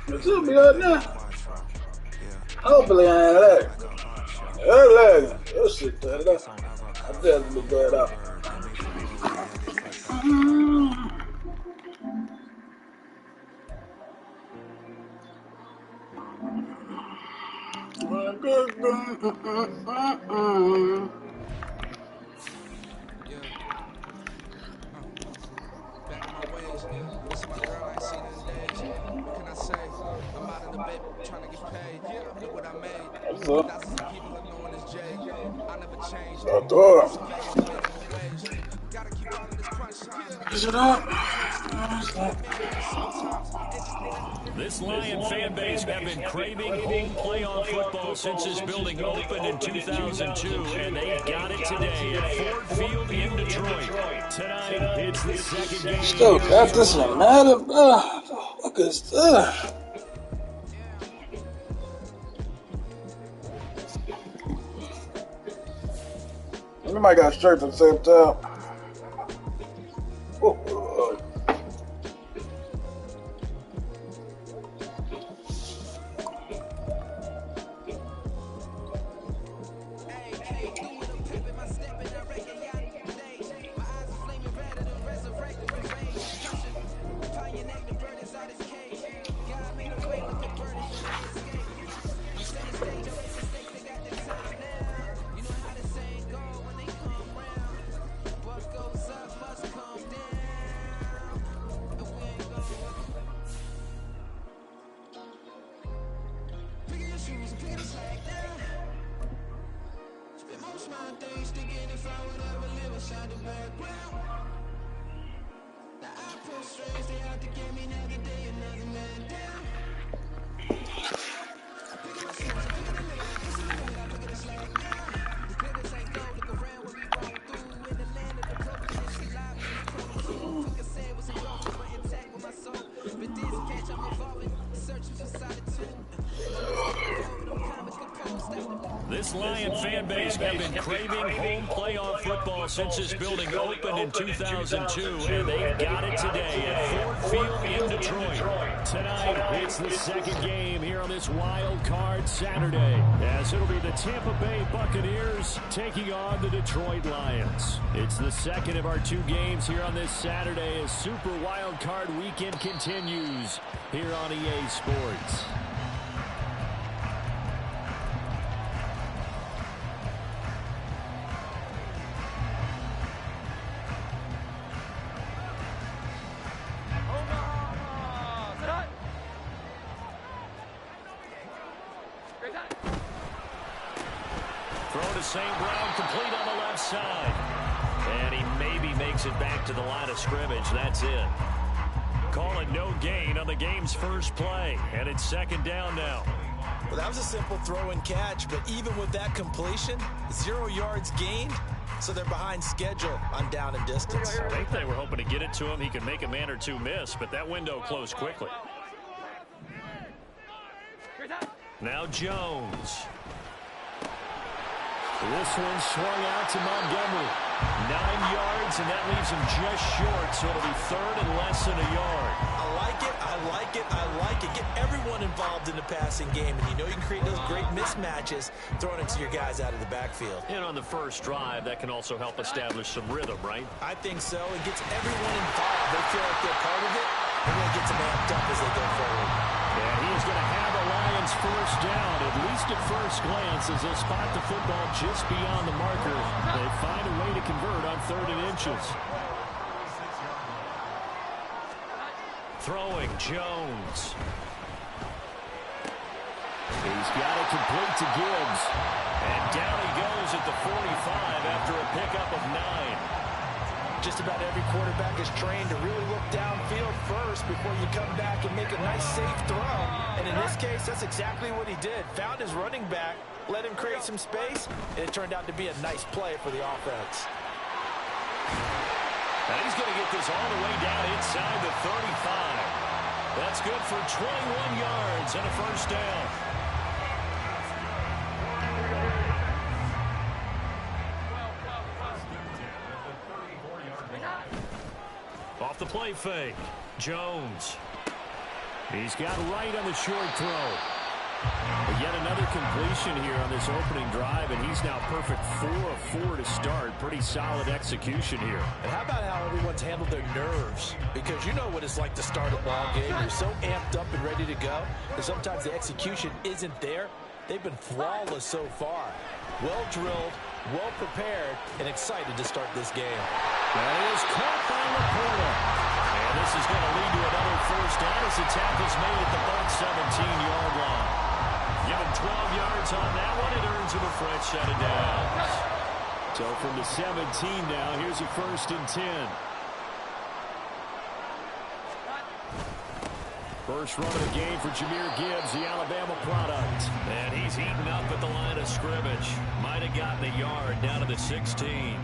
It should be up now. Hopefully I ain't lagging. You're lagging. Your shit turned up. I definitely bad out. What's up? Is it up? This Lion fan base have been craving home playoff football since this building opened in 2002, and they got it today at Ford Field in Detroit. Tonight, it's the second game. Still got this one, man. Look at this. We might got shirts at the same time. This Lion fan base have been craving home playoff football since this building opened in 2002, and they got it today at Ford Field in Detroit. Tonight, it's the second game here on this wild card Saturday, as it'll be the Tampa Bay Buccaneers taking on the Detroit Lions. It's the second of our two games here on this Saturday as Super Wild Card Weekend continues here on EA Sports. Throw to St. Brown, complete on the left side. And he maybe makes it back to the line of scrimmage. That's it. Call it no gain on the game's first play. And it's second down now. Well, that was a simple throw and catch, but even with that completion, 0 yards gained, so they're behind schedule on down and distance. I think they were hoping to get it to him. He could make a man or two miss, but that window closed quickly. Now Jones. This one swung out to Montgomery. 9 yards, and that leaves him just short, so it'll be third and less than a yard. I like it, I like it, I like it. Get everyone involved in the passing game, and you know you can create those great mismatches throwing it to your guys out of the backfield. And on the first drive, that can also help establish some rhythm, right? I think so. It gets everyone involved. They feel like they're part of it. They're going to get some amped up as they go forward. And he is going to have the Lions first down, at least at first glance, as they'll spot the football just beyond the marker. They find a way to convert on 3rd and inches. Throwing, Jones. He's got it complete to Gibbs. And down he goes at the 45 after a pickup of 9. Just about every quarterback is trained to really look downfield first before you come back and make a nice, safe throw. And in this case, that's exactly what he did. Found his running back, let him create some space, and it turned out to be a nice play for the offense. And he's going to get this all the way down inside the 35. That's good for 21 yards and a first down. Off the play fake, Jones. He's got right on the short throw. But yet another completion here on this opening drive, and he's now perfect 4 of 4 to start. Pretty solid execution here. And how about how everyone's handled their nerves? Because you know what it's like to start a ball game. You're so amped up and ready to go, and sometimes the execution isn't there. They've been flawless so far. Well drilled, well prepared, and excited to start this game. That is caught by Laporta. And this is going to lead to another first down as the tackle's made at the Bucs 17-yard line. Give him 12 yards on that one. It earns him a fresh set of downs. So from the 17 now, here's a 1st and 10. First run of the game for Jahmyr Gibbs, the Alabama product. And he's heating up at the line of scrimmage. Might have gotten a yard down to the 16.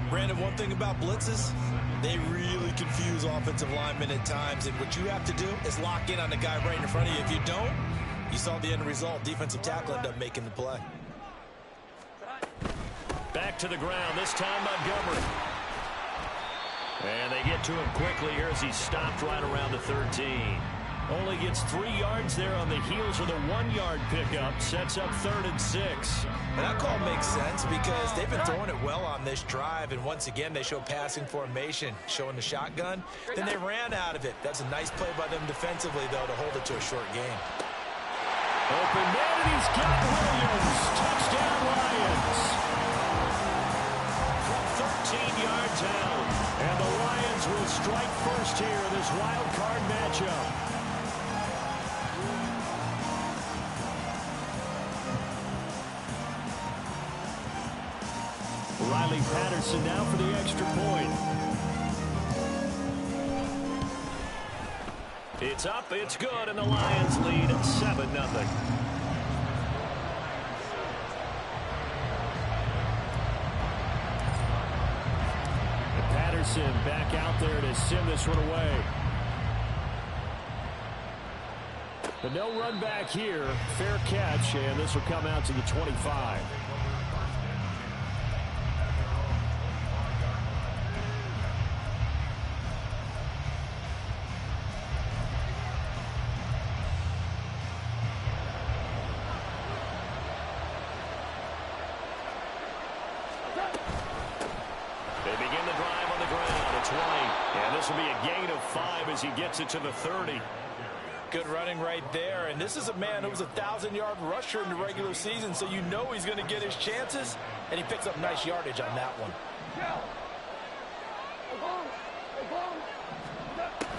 Brandon, one thing about blitzes, they really confuse offensive linemen at times. And what you have to do is lock in on the guy right in front of you. If you don't, you saw the end result. Defensive tackle ended up making the play. Back to the ground, this time Montgomery. And they get to him quickly here as he stopped right around the 13. Only gets 3 yards there on the heels of the 1-yard pickup. Sets up 3rd and 6. And that call makes sense because they've been throwing it well on this drive. And once again, they show passing formation, showing the shotgun. Then they ran out of it. That's a nice play by them defensively, though, to hold it to a short game. Open man, and he's got Williams. Touchdown, Lions. From 13 yards out. And the Lions will strike first here in this wild card matchup. Riley Patterson now for the extra point. It's up, it's good, and the Lions lead 7-0. Patterson back out there to send this one away. But no run back here. Fair catch, and this will come out to the 25. This will be a gain of 5 as he gets it to the 30. Good running right there. And this is a man who was a 1,000-yard rusher in the regular season, so you know he's going to get his chances. And he picks up nice yardage on that one.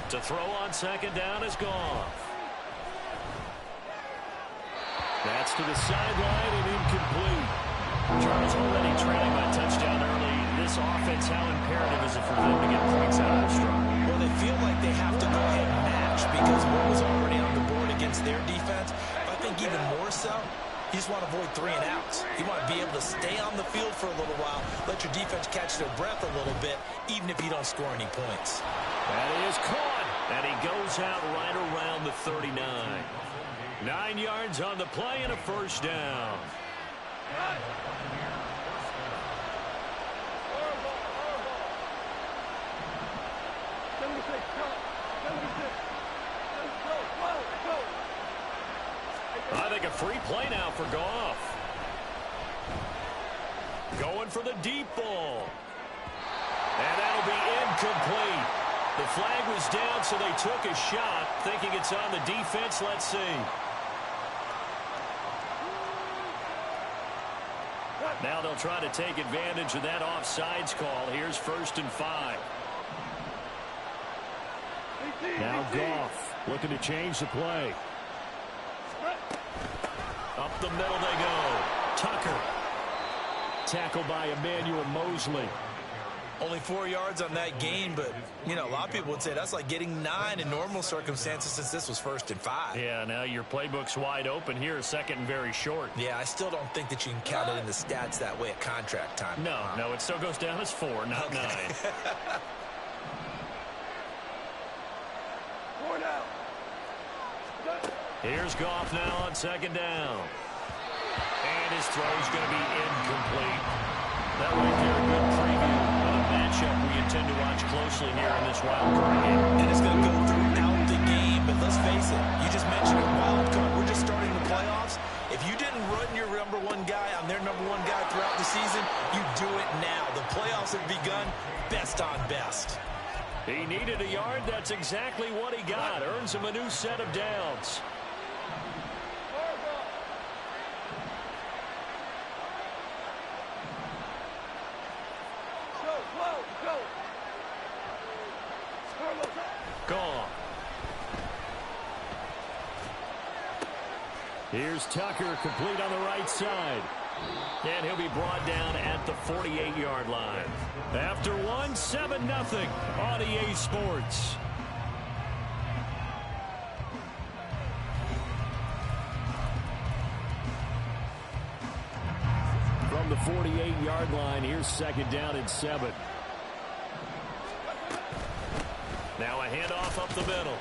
To throw on 2nd down is Goff. That's to the sideline and incomplete. Charles already trailing by touchdown early. This offense, how imperative is it for them to get points out of the strong? Well, they feel like they have to go ahead and match because what was already on the board against their defense. I think even more so, you just want to avoid 3 and outs. You want to be able to stay on the field for a little while, let your defense catch their breath a little bit, even if you don't score any points. That is caught, and he goes out right around the 39. 9 yards on the play and a first down. I think a free play now for Goff. Going for the deep ball. And that'll be incomplete. The flag was down, so they took a shot, thinking it's on the defense. Let's see. Now they'll try to take advantage of that offsides call. Here's 1st and 5. Now Goff looking to change the play. Up the middle they go. Tucker. Tackled by Emmanuel Mosley. Only 4 yards on that gain, but, you know, a lot of people would say that's like getting 9 in normal circumstances since this was 1st and 5. Yeah, now your playbook's wide open here, 2nd and very short. Yeah, I still don't think that you can count it in the stats that way at contract time. No, it still goes down as 4, not 9. Here's Goff now on 2nd down. And his throw's going to be incomplete. That right there, a good preview of a matchup we intend to watch closely here in this wild card game. And it's going to go throughout the game, but let's season, you do it now. The playoffs have begun. Best on best. He needed a yard. That's exactly what he got. Earns him a new set of downs. Gone. Here's Tucker, complete on the right side. And he'll be brought down at the 48-yard line. After one, 7-0 on EA Sports. From the 48-yard line, here's second down and 7. Now a handoff up the middle.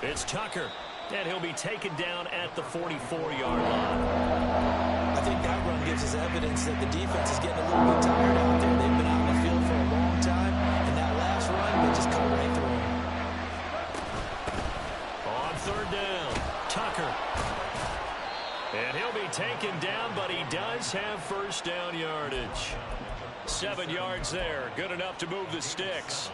It's Tucker, and he'll be taken down at the 44-yard line. I think that run gives us evidence that the defense is getting a little bit tired out there. They've been out on the field for a long time, and that last run, they just cut right through them. On third down, Tucker. And he'll be taken down, but he does have first down yardage. 7 yards there, good enough to move the sticks.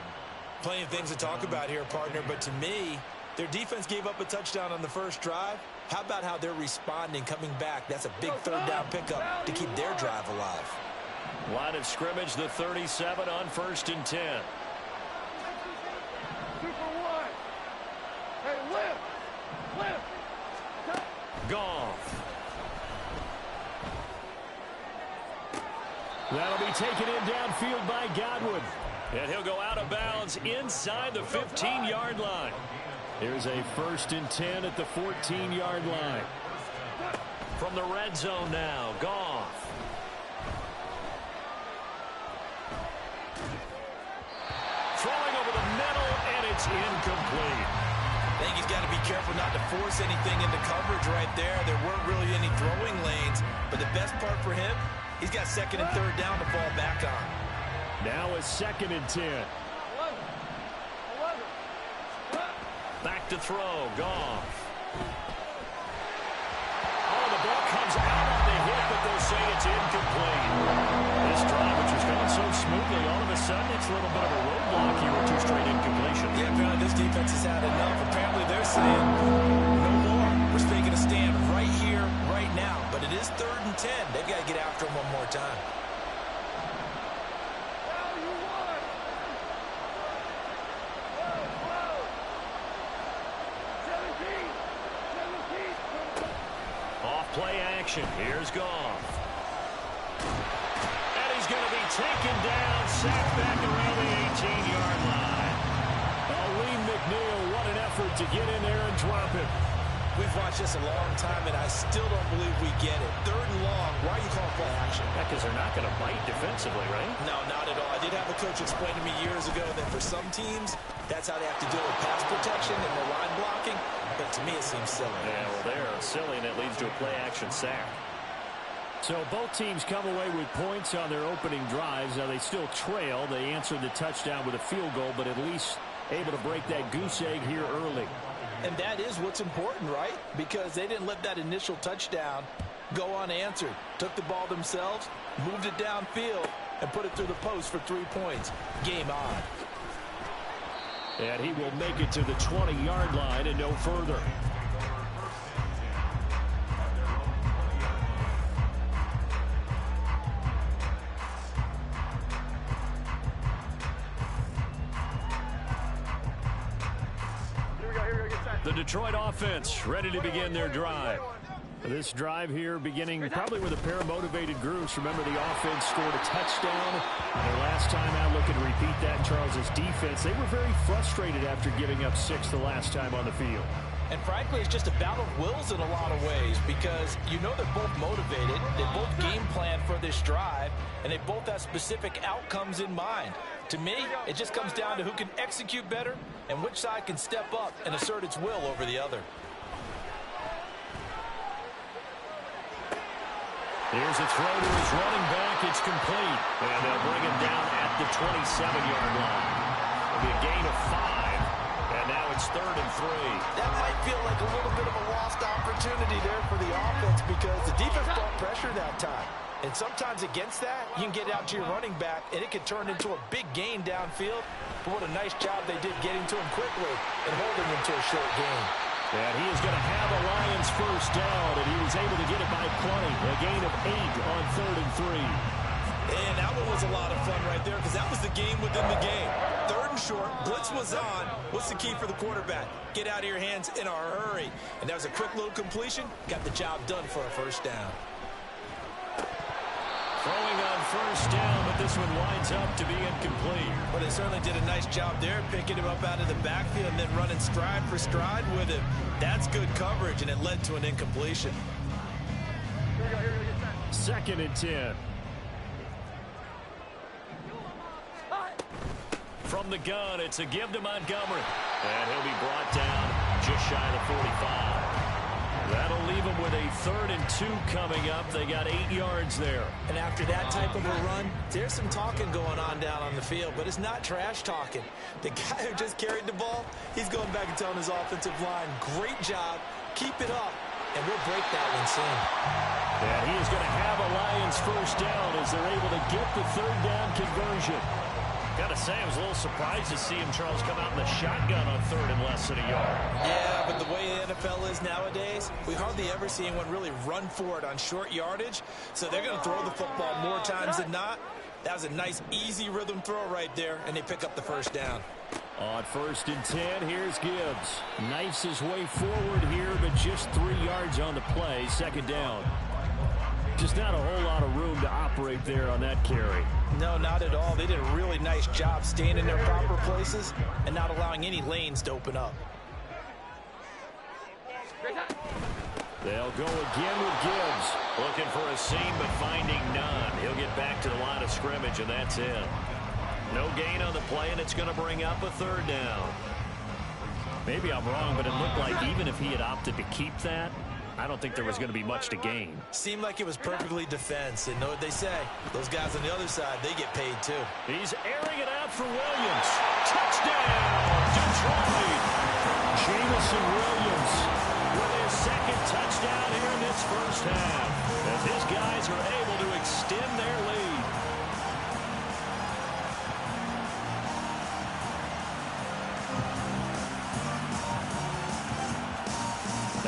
Plenty of things to talk about here, partner, but to me, their defense gave up a touchdown on the first drive. How about how they're responding, coming back? That's a big third down pickup to keep their drive alive. Line of scrimmage, the 37 on 1st and 10. 2 for 1. Hey, lift. Goff. That'll be taken in downfield by Godwin. And he'll go out of bounds inside the 15-yard line. Here's a 1st and 10 at the 14-yard line. From the red zone now, Goff. Throwing over the middle, and it's incomplete. I think he's got to be careful not to force anything into coverage right there. There weren't really any throwing lanes, but the best part for him, he's got 2nd and 3rd down to fall back on. Now a 2nd and 10. Back to throw, Goff. Oh, the ball comes out on the hit, but they'll say it's incomplete. This drive, which was going so smoothly, all of a sudden it's a little bit of a roadblock here with 2 straight incompletions. Yeah, apparently this defense has had enough. Apparently they're saying, no more. We're making a stand right here, right now. But it is 3rd and 10. They've got to get after him one more time. Play action. Here's Goff. And he's going to be taken down, sacked back around the 18-yard line. Aleem McNeil, what an effort to get in there and drop it. We've watched this a long time, and I still don't believe we get it. 3rd and long. Why are you calling play action? Because they're not going to bite defensively, right? No, not at all. I did have a coach explain to me years ago that for some teams, that's how they have to deal with pass protection and their line blocking. But to me, it seems silly. Yeah, well, they're silly, and it leads to a play-action sack. So both teams come away with points on their opening drives. Now, they still trail. They answered the touchdown with a field goal, but at least able to break that goose egg here early. And that is what's important, right? Because they didn't let that initial touchdown go unanswered. Took the ball themselves, moved it downfield, and put it through the post for 3 points. Game on. And he will make it to the 20-yard line and no further. The Detroit offense ready to begin their drive. This drive here beginning probably with a pair of motivated groups. Remember, the offense scored a touchdown. Their last time out, looking to repeat that in Charles' defense. They were very frustrated after giving up 6 the last time on the field. And frankly, it's just a battle of wills in a lot of ways because you know they're both motivated. They both game plan for this drive, and they both have specific outcomes in mind. To me, it just comes down to who can execute better and which side can step up and assert its will over the other. Here's a throw to his running back. It's complete. And they'll bring him down at the 27-yard line. It'll be a gain of 5. And now it's 3rd and 3. That might feel like a little bit of a lost opportunity there for the offense because the defense brought pressure that time. And sometimes against that, you can get out to your running back, and it can turn into a big gain downfield. But what a nice job they did getting to him quickly and holding him to a short gain. And he is going to have a Lions first down, and he was able to get it by plenty. A gain of 8 on 3rd and 3. And that one was a lot of fun right there because that was the game within the game. 3rd and short, blitz was on. What's the key for the quarterback? Get out of your hands in a hurry. And that was a quick little completion. Got the job done for a first down. Throwing on first down, but this one winds up to be incomplete. Well, they certainly did a nice job there, picking him up out of the backfield and then running stride for stride with him. That's good coverage, and it led to an incompletion. 2nd and 10. From the gun, it's a give to Montgomery. And he'll be brought down just shy of the 45. That'll leave them with a 3rd and 2 coming up. They got 8 yards there. And after that type of a run, there's some talking going on down on the field, but it's not trash talking. The guy who just carried the ball, he's going back and telling his offensive line, great job, keep it up, and we'll break that one soon. And he is going to have a Lions first down as they're able to get the 3rd down conversion. Got to say, I was a little surprised to see him, Charles, come out in the shotgun on 3rd and less than a yard. Yeah, but the way the NFL is nowadays, we hardly ever see anyone really run for it on short yardage. So they're going to throw the football more times than not. That was a nice, easy rhythm throw right there, and they pick up the first down. On 1st and 10, here's Gibbs. Knifes his way forward here, but just 3 yards on the play. 2nd down. Just not a whole lot of room to operate there on that carry. No, not at all. They did a really nice job staying in their proper places and not allowing any lanes to open up. They'll go again with Gibbs. Looking for a seam, but finding none. He'll get back to the line of scrimmage, and that's it. No gain on the play, and it's going to bring up a 3rd down. Maybe I'm wrong, but it looked like even if he had opted to keep that, I don't think there was going to be much to gain. Seemed like it was perfectly defense. And know what they say? Those guys on the other side, they get paid too. He's airing it out for Williams. Touchdown, Detroit. Jamison Williams with his 2nd touchdown here in this first half. As his guys are able to extend their lead.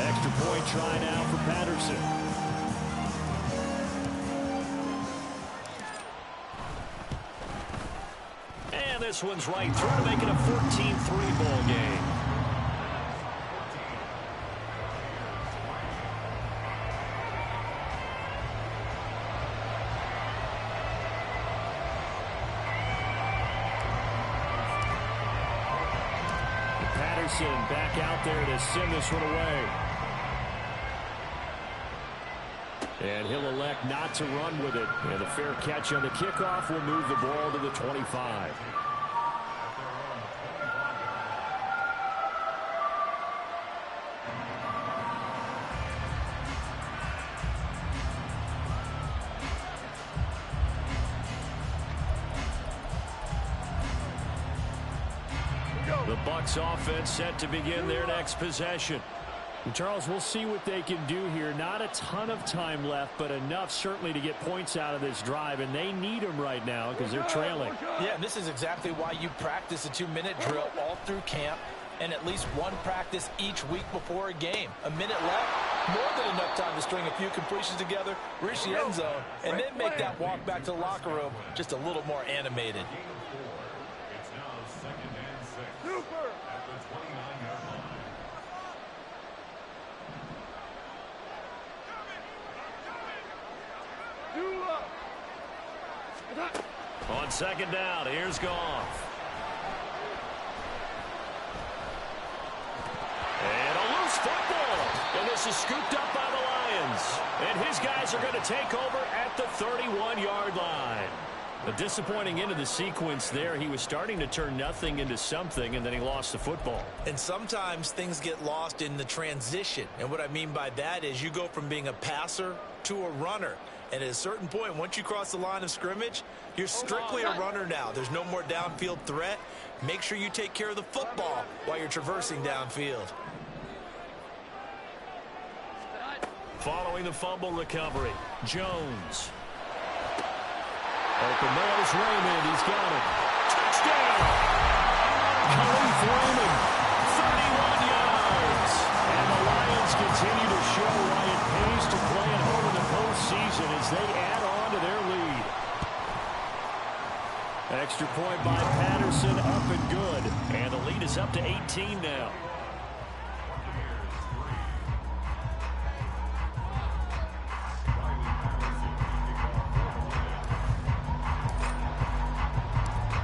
Extra point try now for Patterson. And this one's right through to make it a 14-3 ball game. Patterson back out there to send this one away. And he'll elect not to run with it. And a fair catch on the kickoff will move the ball to the 25. The Bucs offense set to begin their next possession. And Charles, we'll see what they can do here. Not a ton of time left, but enough certainly to get points out of this drive, and they need them right now because they're trailing. Yeah, and this is exactly why you practice a 2-minute drill all through camp and at least one practice each week before a game. A minute left, more than enough time to string a few completions together, reach the end zone, and then make that walk back to the locker room just a little more animated. On 2nd down, here's Goff. And a loose football. And this is scooped up by the Lions. And his guys are going to take over at the 31-yard line. A disappointing end of the sequence there. He was starting to turn nothing into something, and then he lost the football. And sometimes things get lost in the transition. And what I mean by that is you go from being a passer to a runner. And at a certain point, once you cross the line of scrimmage, you're strictly a runner now. There's no more downfield threat. Make sure you take care of the football while you're traversing downfield. Following the fumble recovery, Jones. Open middle's Raymond. He's got it. Touchdown! Khalif Raymond, 31 yards. And the Lions continue to show why it pays to play at home in the postseason as they add on to their lead. Extra point by Patterson, up and good. And the lead is up to 18 now.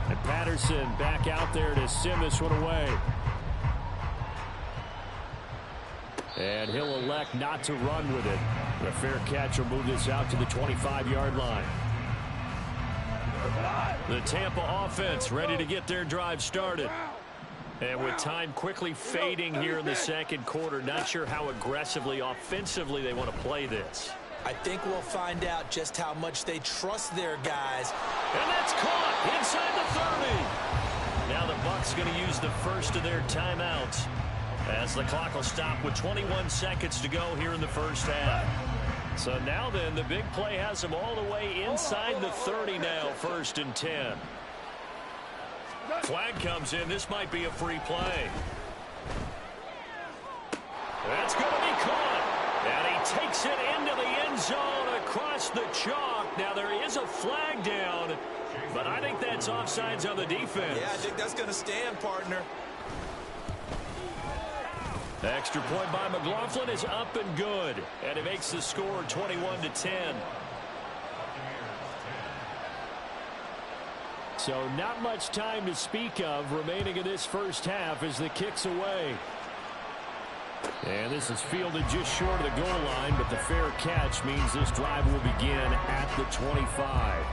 And Patterson back out there to send this one away. And he'll elect not to run with it. The fair catch will move this out to the 25-yard line. The Tampa offense ready to get their drive started. And with time quickly fading here in the second quarter, not sure how aggressively, offensively they want to play this. I think we'll find out just how much they trust their guys. And that's caught inside the 30. Now the Bucs going to use the first of their timeouts as the clock will stop with 21 seconds to go here in the first half. So now then, the big play has them all the way inside the 30 now, 1st and 10. Flag comes in. This might be a free play. That's going to be caught. And he takes it into the end zone across the chalk. Now there is a flag down, but I think that's offsides on the defense. Yeah, I think that's going to stand, partner. The extra point by McLaughlin is up and good, and it makes the score 21-10. So not much time to speak of remaining in this first half as the kick's away. And this is fielded just short of the goal line, but the fair catch means this drive will begin at the 25.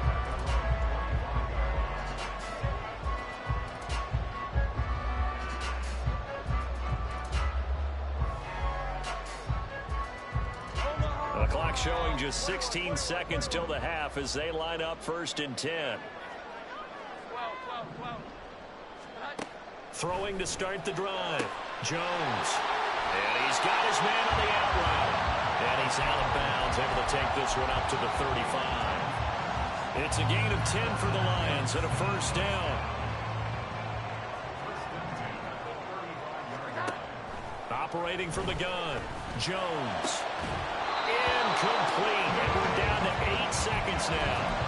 The clock showing just 16 seconds till the half as they line up 1st and 10. Throwing to start the drive. Jones. And he's got his man on the out route. And he's out of bounds, able to take this one up to the 35. It's a gain of 10 for the Lions and a first down. Operating from the gun. Jones. Incomplete. And we're down to 8 seconds now.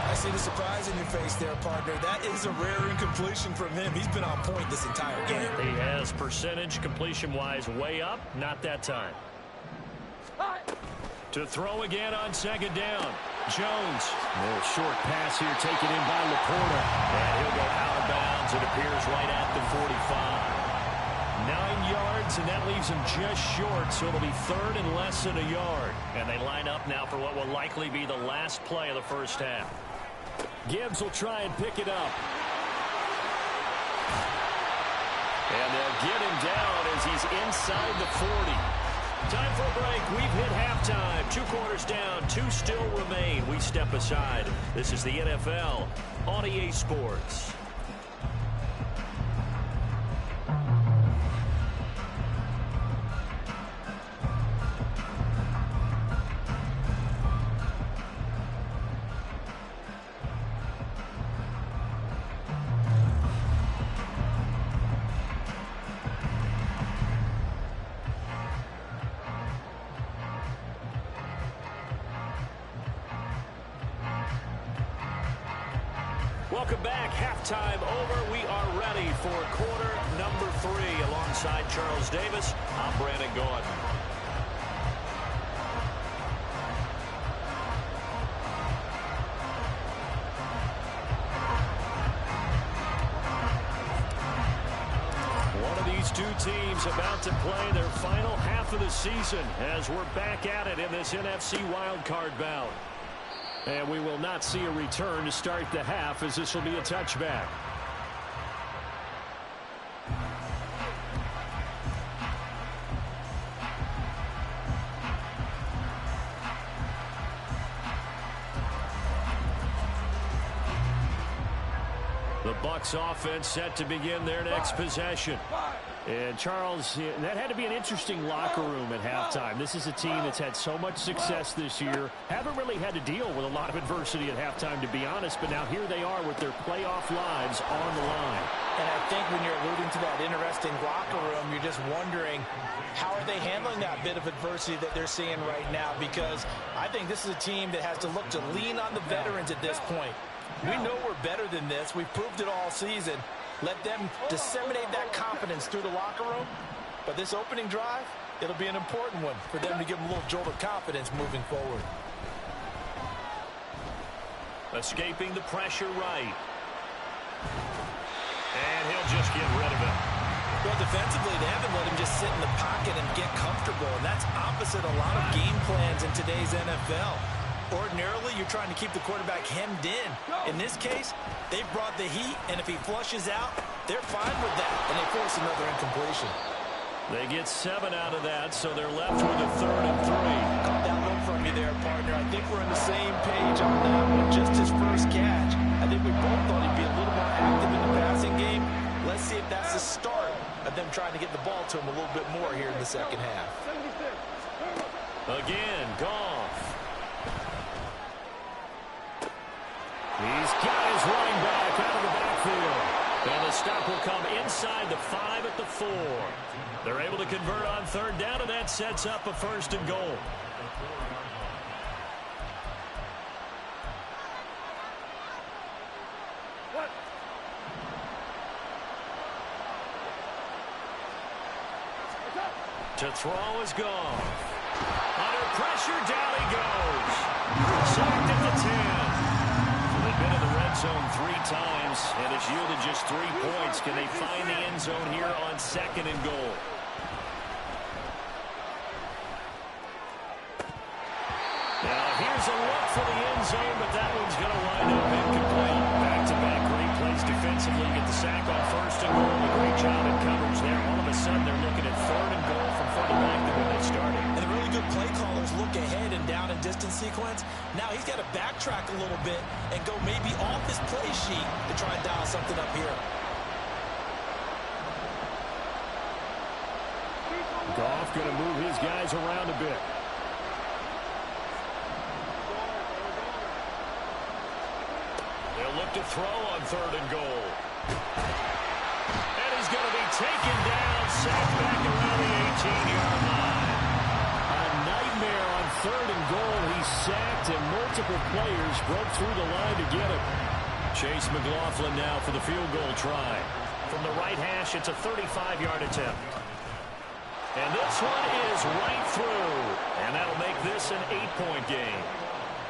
I see the surprise in your face there, partner. That is a rare incompletion from him. He's been on point this entire game. He has percentage completion-wise way up. Not that time. To throw again on 2nd down. Jones. A little short pass here taken in by Laporta. And he'll go out of bounds. It appears right at the 45. 9 yards, and that leaves him just short, so it'll be 3rd and less than a yard. And they line up now for what will likely be the last play of the first half. Gibbs will try and pick it up. And they'll get him down as he's inside the 40. Time for a break. We've hit halftime. 2 quarters down, 2 still remain. We step aside. This is the NFL on EA Sports. Welcome back. Halftime over. We are ready for quarter number 3. Alongside Charles Davis, I'm Brandon Gordon. One of these two teams about to play their final half of the season as we're back at it in this NFC wildcard bout. And we will not see a return to start the half as this will be a touchback. The Bucs offense set to begin their next possession. And, Charles, that had to be an interesting locker room at halftime. This is a team that's had so much success this year. Haven't really had to deal with a lot of adversity at halftime, to be honest. But now here they are with their playoff lives on the line. And I think when you're alluding to that interesting locker room, you're just wondering, how are they handling that bit of adversity that they're seeing right now? Because I think this is a team that has to look to lean on the veterans at this point. We know we're better than this. We've proved it all season. Let them disseminate that confidence through the locker room. But this opening drive, it'll be an important one for them to give them a little jolt of confidence moving forward. Escaping the pressure right. And he'll just get rid of it. Well, defensively, they haven't let him just sit in the pocket and get comfortable. And that's opposite a lot of game plans in today's NFL. Ordinarily, you're trying to keep the quarterback hemmed in. In this case, they've brought the heat, and if he flushes out, they're fine with that, and they force another incompletion. They get 7 out of that, so they're left with a 3rd and 3. Caught that look from you there, partner. I think we're on the same page on that one. Just his first catch. I think we both thought he'd be a little more active in the passing game. Let's see if that's the start of them trying to get the ball to him a little bit more here in the second half. Again, Goff. He's got his running back out of the backfield. And the stop will come inside the 5 at the 4. They're able to convert on 3rd down, and that sets up a 1st and goal. To throw is Goff. Under pressure, down he goes. Sacked at the 10. They've been in the red zone 3 times, and it's yielded just 3 points. Can they find the end zone here on 2nd and goal? Now here's a look for the end zone, but that one's going to wind up incomplete. Back-to-back great plays defensively. Get the sack on 1st and goal. A great job in coverage there. All of a sudden, they're looking at 3rd and goal from further back than when they started. And the really good play callers look ahead and down and distance sequence. Now he's got to backtrack a little bit and go maybe off his play sheet to try and dial something up here. Goff going to move his guys around a bit. They'll look to throw on 3rd and goal. And he's going to be taken down, sacked back around the 18-yard line. A nightmare on 3rd and goal. He's sacked, and multiple players broke through the line to get him. Chase McLaughlin now for the field goal try. From the right hash, it's a 35-yard attempt. And this one is right through. And that'll make this an 8-point game.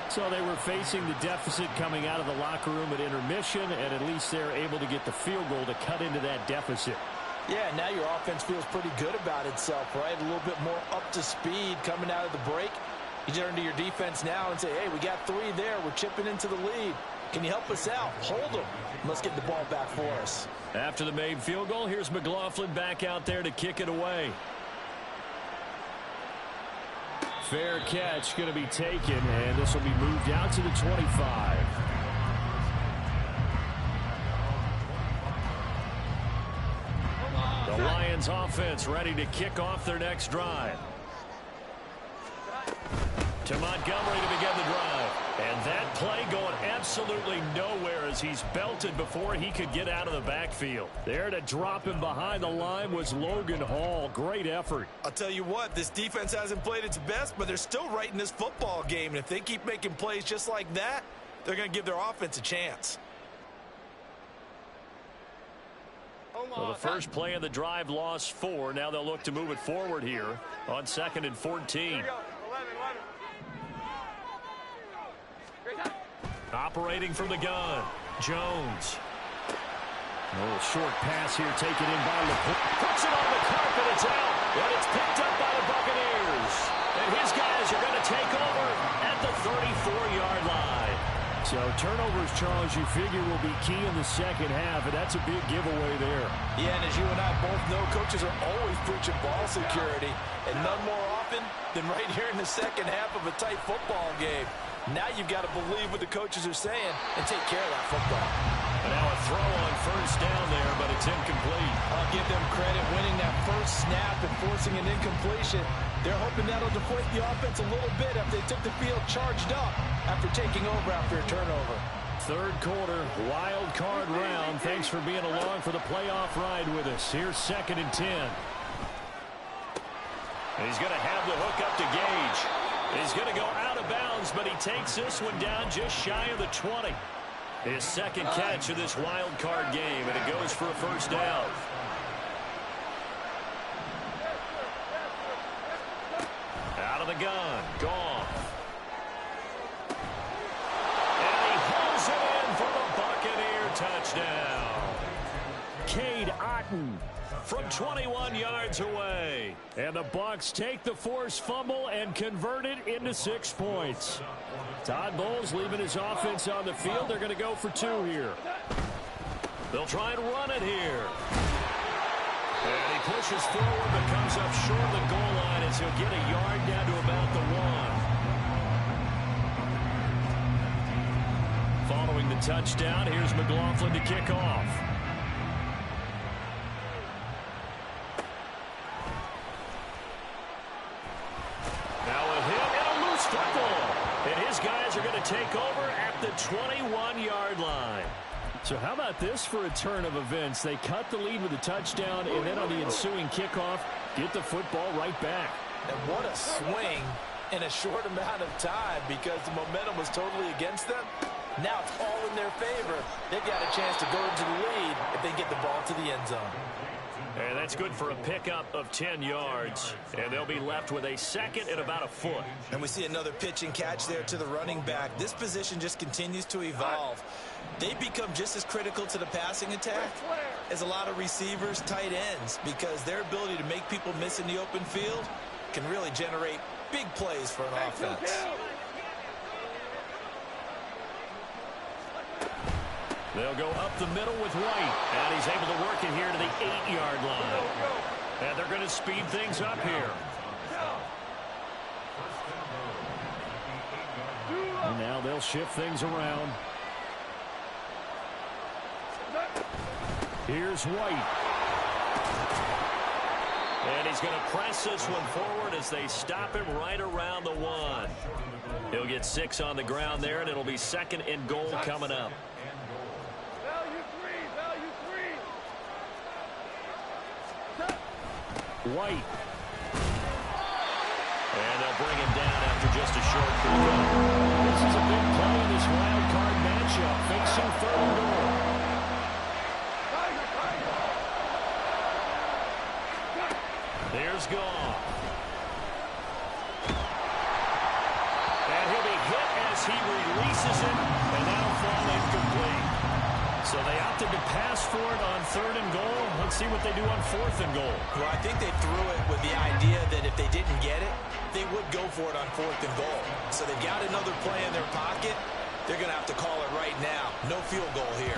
So they were facing the deficit coming out of the locker room at intermission, and at least they're able to get the field goal to cut into that deficit. Yeah, now your offense feels pretty good about itself, right? A little bit more up to speed coming out of the break. You turn to your defense now and say, hey, we got 3 there. We're chipping into the lead. Can you help us out? Hold them. Let's get the ball back for us. After the made field goal, here's McLaughlin back out there to kick it away. Fair catch going to be taken, and this will be moved out to the 25. The Lions offense ready to kick off their next drive. To Montgomery to begin the drive. And that play going absolutely nowhere as he's belted before he could get out of the backfield. There to drop him behind the line was Logan Hall. Great effort. I'll tell you what, this defense hasn't played its best, but they're still right in this football game. And if they keep making plays just like that, they're going to give their offense a chance. So the first play of the drive lost 4. Now they'll look to move it forward here on 2nd and 14. Operating from the gun, Jones. A little short pass here taken in by LaPorte. Puts it on the carpet, it's out, and it's picked up by the Buccaneers. And his guys are going to take over at the 34-yard line. So turnovers, Charles, you figure will be key in the second half, and that's a big giveaway there. Yeah, and as you and I both know, coaches are always preaching ball security, and none more often than right here in the second half of a tight football game. Now you've got to believe what the coaches are saying and take care of that football. And now a throw on first down there, but it's incomplete. I'll give them credit winning that first snap and forcing an incompletion. They're hoping that'll deflate the offense a little bit after they took the field charged up after taking over after a turnover. Third quarter, wild card round. Thanks for being along for the playoff ride with us. Here's 2nd and 10. And he's going to have the hook up to Gage. He's going to go out of bounds, but he takes this one down just shy of the 20. His second catch of this wild card game, and it goes for a first down. Out of the gun, Goff. And he hauls it in for the Buccaneer touchdown. Cade Otton from 21 yards away. And the Bucs take the forced fumble and convert it into 6 points. Todd Bowles leaving his offense on the field. They're going to go for 2 here. They'll try and run it here. And he pushes forward but comes up short of the goal line as he'll get a yard down to about the 1. Following the touchdown, here's McLaughlin to kick off. Now a hit and a loose football. And his guys are going to take over at the 21-yard line. So how about this for a turn of events? They cut the lead with a touchdown, and then on the ensuing kickoff, get the football right back. And what a swing in a short amount of time because the momentum was totally against them. Now it's all in their favor. They've got a chance to go into the lead if they get the ball to the end zone. And that's good for a pickup of 10 yards. And they'll be left with a second and about a foot. And we see another pitch and catch there to the running back. This position just continues to evolve. They become just as critical to the passing attack as a lot of receivers, tight ends, because their ability to make people miss in the open field can really generate big plays for an offense. They'll go up the middle with White, and he's able to work it here to the 8-yard line. And they're going to speed things up here. And now they'll shift things around. Here's White. And he's going to press this one forward as they stop him right around the 1. He'll get 6 on the ground there, and it'll be 2nd and goal coming up. White. And they'll bring him down after just a short pickup. This is a big play in this wild card matchup, facing 3rd and goal. There's Goff. And he'll be hit as he releases it, and that'll fall incomplete. So they opted to pass for it on 3rd and goal. Let's see what they do on 4th and goal. Well, I think they threw it with the idea that if they didn't get it, they would go for it on 4th and goal. So they've got another play in their pocket. They're going to have to call it right now. No field goal here.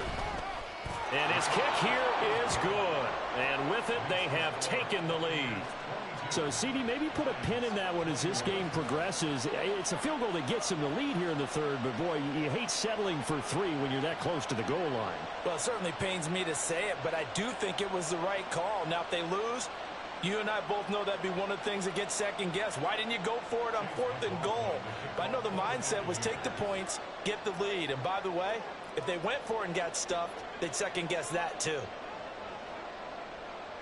And his kick here is good. And with it, they have taken the lead. So, CD, maybe put a pin in that one as this game progresses. It's a field goal that gets them the lead here in the 3rd, but, boy, you hate settling for 3 when you're that close to the goal line. Well, it certainly pains me to say it, but I do think it was the right call. Now, if they lose, you and I both know that'd be one of the things that gets second-guessed. Why didn't you go for it on 4th and goal? But I know the mindset was take the points, get the lead. And, by the way, if they went for it and got stuffed, they'd second-guess that, too.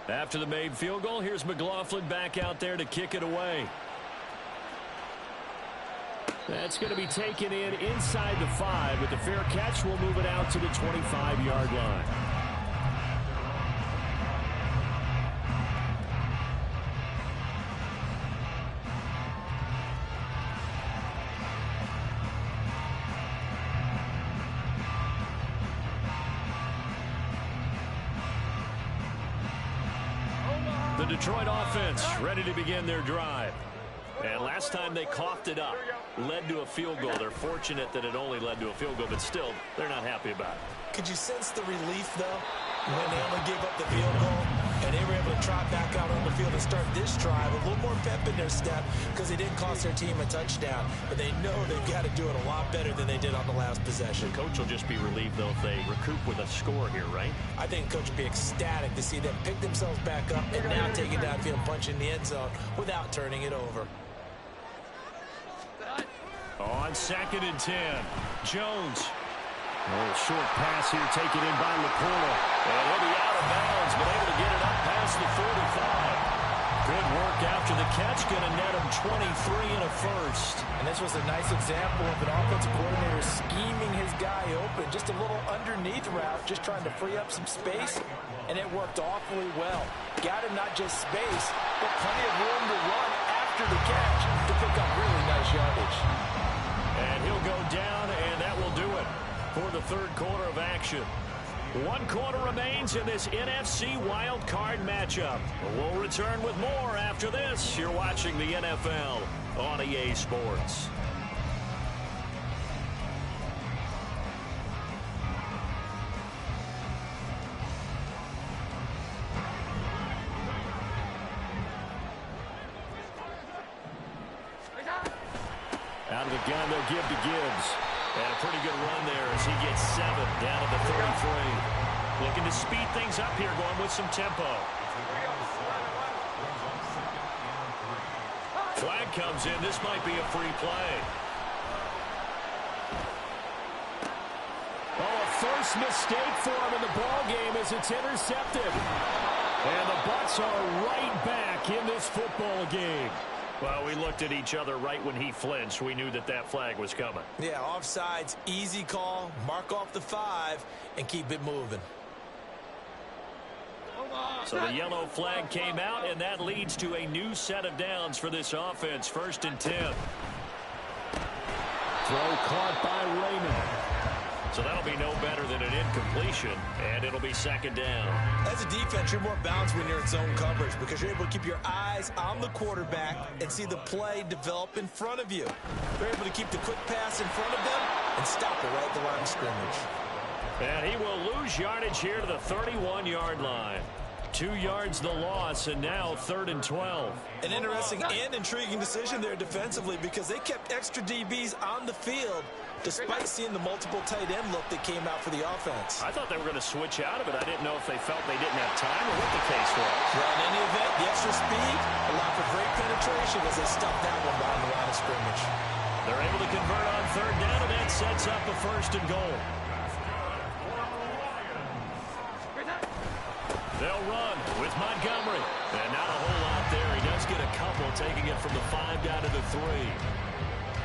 After the made field goal, here's McLaughlin back out there to kick it away. That's going to be taken in inside the 5. With the fair catch, we'll move it out to the 25-yard line. The Detroit offense ready to begin their drive. And last time they coughed it up, led to a field goal. They're fortunate that it only led to a field goal, but still, they're not happy about it. Could you sense the relief, though, when they only gave up the field goal? And they were able to trot back out on the field and start this drive. A little more pep in their step because they didn't cost their team a touchdown. But they know they've got to do it a lot better than they did on the last possession. The coach will just be relieved, though, if they recoup with a score here, right? I think coach will be ecstatic to see them pick themselves back up and now take it downfield and punch in the end zone without turning it over. On 2nd and 10, Jones. A little short pass here taken in by Laporta. And he'll be out of bounds, but able to get it up past the 45. Good work after the catch. Going to net him 23 and a first. And this was a nice example of an offensive coordinator scheming his guy open. Just a little underneath route, just trying to free up some space. And it worked awfully well. Got him not just space, but plenty of room to run after the catch to pick up really nice yardage. And he'll go down, and that will do it for the third quarter of action. 1 quarter remains in this NFC wild card matchup. We'll return with more after this. You're watching the NFL on EA Sports. Out of the gun, they'll give to Gibbs. And a pretty good run there as he gets 7 down to the 33. Looking to speed things up here, going with some tempo. Flag comes in. This might be a free play. Oh, a first mistake for him in the ball game as it's intercepted. And the Bucs are right back in this football game. Well, we looked at each other right when he flinched. We knew that that flag was coming. Yeah, offsides, easy call, mark off the 5, and keep it moving. So the yellow flag came out, and that leads to a new set of downs for this offense. 1st and 10. Throw caught by Raymond. So that'll be no better than an incompletion, and it'll be 2nd down. As a defense, you're more balanced when you're in zone coverage because you're able to keep your eyes on the quarterback and see the play develop in front of you. They're able to keep the quick pass in front of them and stop it right at the line of scrimmage. And he will lose yardage here to the 31-yard line. 2 yards the loss, and now 3rd and 12. An interesting and intriguing decision there defensively because they kept extra DBs on the field despite seeing the multiple tight end look that came out for the offense. I thought they were going to switch out of it. I didn't know if they felt they didn't have time or what the case was. Well, in any event, the extra speed allowed for great penetration as they stuffed that one behind the line of scrimmage. They're able to convert on 3rd down, and that sets up a 1st and goal. They'll run with Montgomery. And not a whole lot there. He does get a couple, taking it from the 5 down to the 3.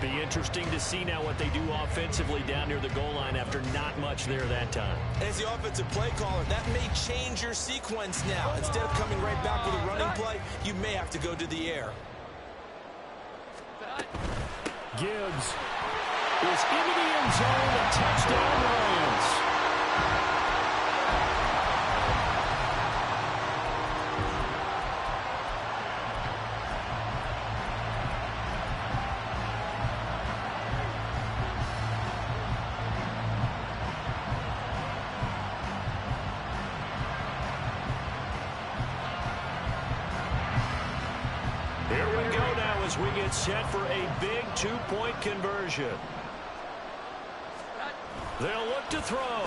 Be interesting to see now what they do offensively down near the goal line after not much there that time. As the offensive play caller, that may change your sequence now. Instead of coming right back with a running play, you may have to go to the air. Gibbs is into the end zone. A touchdown, Lions. We get set for a big 2-point conversion. They'll look to throw.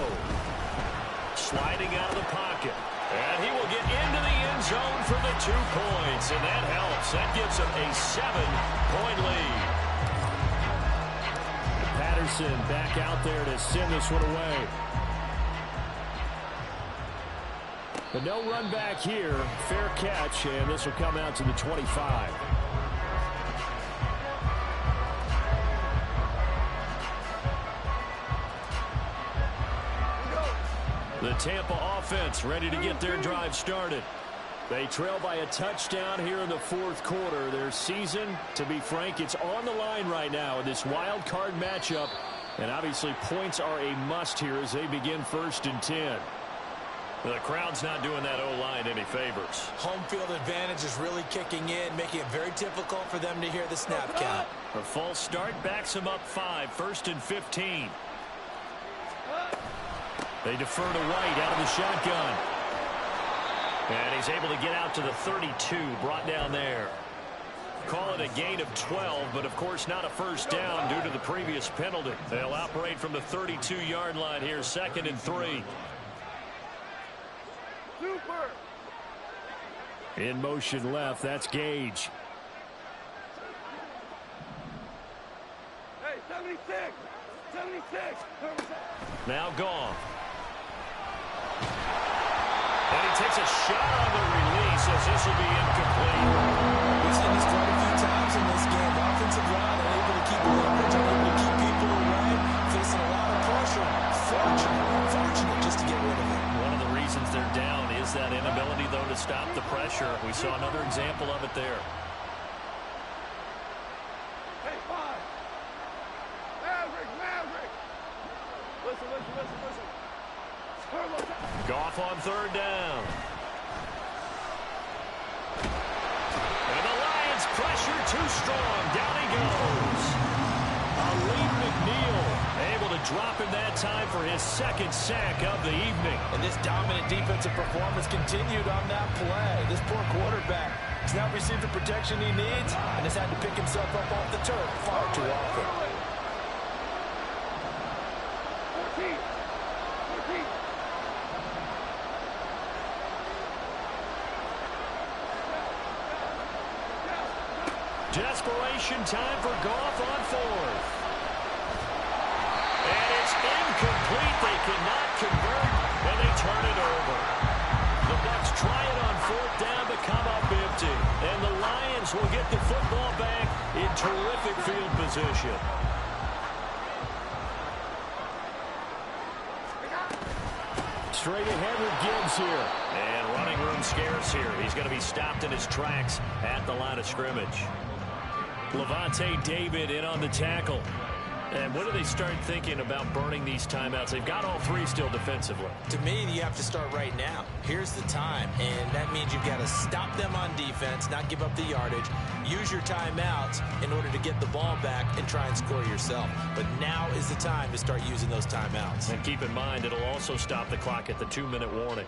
Sliding out of the pocket. And he will get into the end zone for the 2 points. And that helps. That gives him a 7-point lead. Patterson back out there to send this one away. But no run back here. Fair catch, and this will come out to the 25. The Tampa offense ready to get their drive started. They trail by a touchdown here in the 4th quarter. Their season, to be frank, it's on the line right now in this wild card matchup. And obviously points are a must here as they begin 1st and 10. The crowd's not doing that O-line any favors. Home field advantage is really kicking in, making it very difficult for them to hear the snap count. A false start backs them up 5, 1st and 15. They defer to White out of the shotgun. And he's able to get out to the 32, brought down there. Call it a gain of 12, but of course not a first down due to the previous penalty. They'll operate from the 32-yard line here, 2nd and 3. Super. In motion left, that's Gage. Hey, 76. 76. Now Goff. And he takes a shot on the release as this will be incomplete. We've seen this quite a few times in this game. Offensive line unable to keep leverage, unable to keep people away, facing a lot of pressure. Fortunate just to get rid of it. One of the reasons they're down is that inability, though, to stop the pressure. We saw another example of it there. Hey, 5. Maverick. Listen. Goff on 3rd down. And the Lions pressure too strong. Down he goes. Aleem McNeil able to drop in that time for his 2nd sack of the evening. And this dominant defensive performance continued on that play. This poor quarterback has not received the protection he needs and has had to pick himself up off the turf far too often. 14. Desperation time for Goff on 4th. And it's incomplete. They cannot convert, and they turn it over. The Bucs try it on 4th down to come up empty. And the Lions will get the football back in terrific field position. Straight ahead with Gibbs here. And running room scarce here. He's going to be stopped in his tracks at the line of scrimmage. Levante David in on the tackle. And when do they start thinking about burning these timeouts? They've got all 3 still defensively. To me, you have to start right now. Here's the time, and that means you've got to stop them on defense, not give up the yardage, use your timeouts in order to get the ball back and try and score yourself. But now is the time to start using those timeouts. And keep in mind, it'll also stop the clock at the 2-minute warning.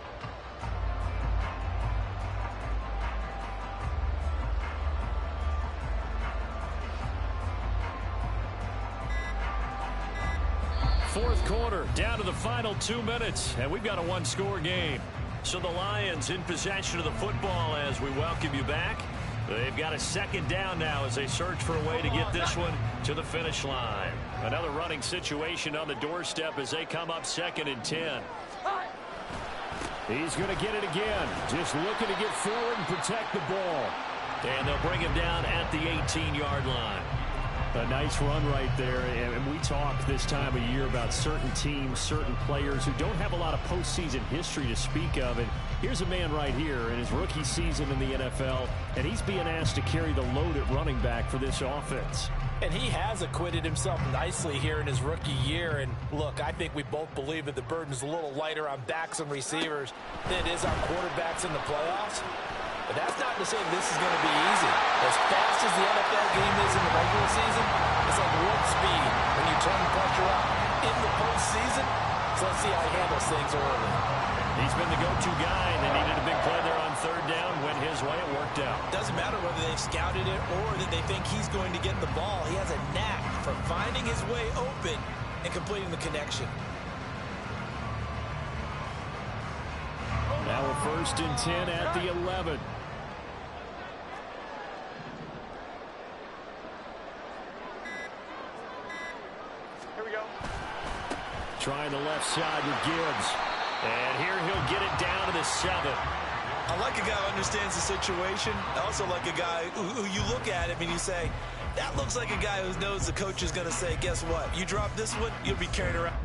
Fourth quarter, down to the final 2 minutes, and we've got a 1-score game. So the Lions in possession of the football as we welcome you back. They've got a 2nd down now as they search for a way to get this one to the finish line. Another running situation on the doorstep as they come up 2nd and 10. He's going to get it again. Just looking to get forward and protect the ball. And they'll bring him down at the 18-yard line. A nice run right there, and we talk this time of year about certain teams, certain players who don't have a lot of postseason history to speak of. And here's a man right here in his rookie season in the NFL, and he's being asked to carry the load at running back for this offense. And he has acquitted himself nicely here in his rookie year. And look, I think we both believe that the burden's a little lighter on backs and receivers than it is on quarterbacks in the playoffs. But that's not to say this is going to be easy. As fast as the NFL game is in the regular season, it's like warp speed when you turn the pressure up in the postseason. So let's see how he handles things early. He's been the go-to guy, and they needed a big play there on 3rd down. Went his way, it worked out. Doesn't matter whether they've scouted it or that they think he's going to get the ball. He has a knack for finding his way open and completing the connection. Now a 1st and 10 at the 11. Here we go. Trying the left side with Gibbs. And here he'll get it down to the 7. I like a guy who understands the situation. I also like a guy who you look at him and you say, that looks like a guy who knows the coach is going to say, guess what? You drop this one, you'll be carrying around.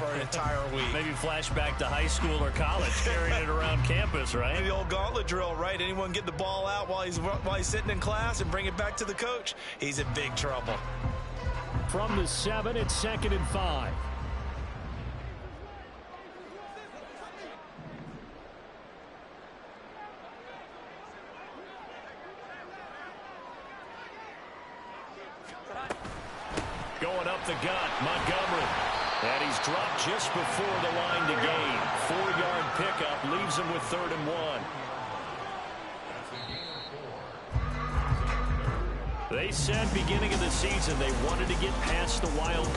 For an entire week. Maybe flashback to high school or college, carrying it around campus, right? Maybe the old gauntlet drill, right? Anyone get the ball out while he's sitting in class and bring it back to the coach? He's in big trouble. From the 7, it's 2nd and 5. Going up the gut, Montgomery. And he's dropped just before the line to gain. 4-yard pickup leaves him with 3rd and 1. They said beginning of the season they wanted to get past the Wild.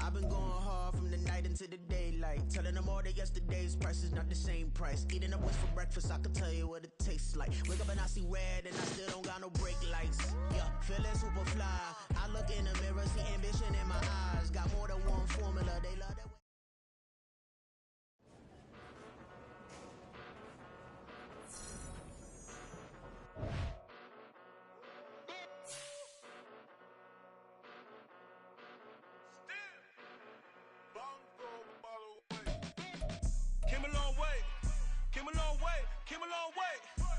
I've been going hard from the night into the daylight, telling them all that yesterday's price is not the same price. Eating up what's for breakfast, I can tell you what it tastes like. Wake up and I see red and I still don't got no brake lights. Yeah, feeling super fly. I look in the mirror, see ambition in my eyes. Got more than one formula, they love that way. Came a long way, came a long way, came a long way.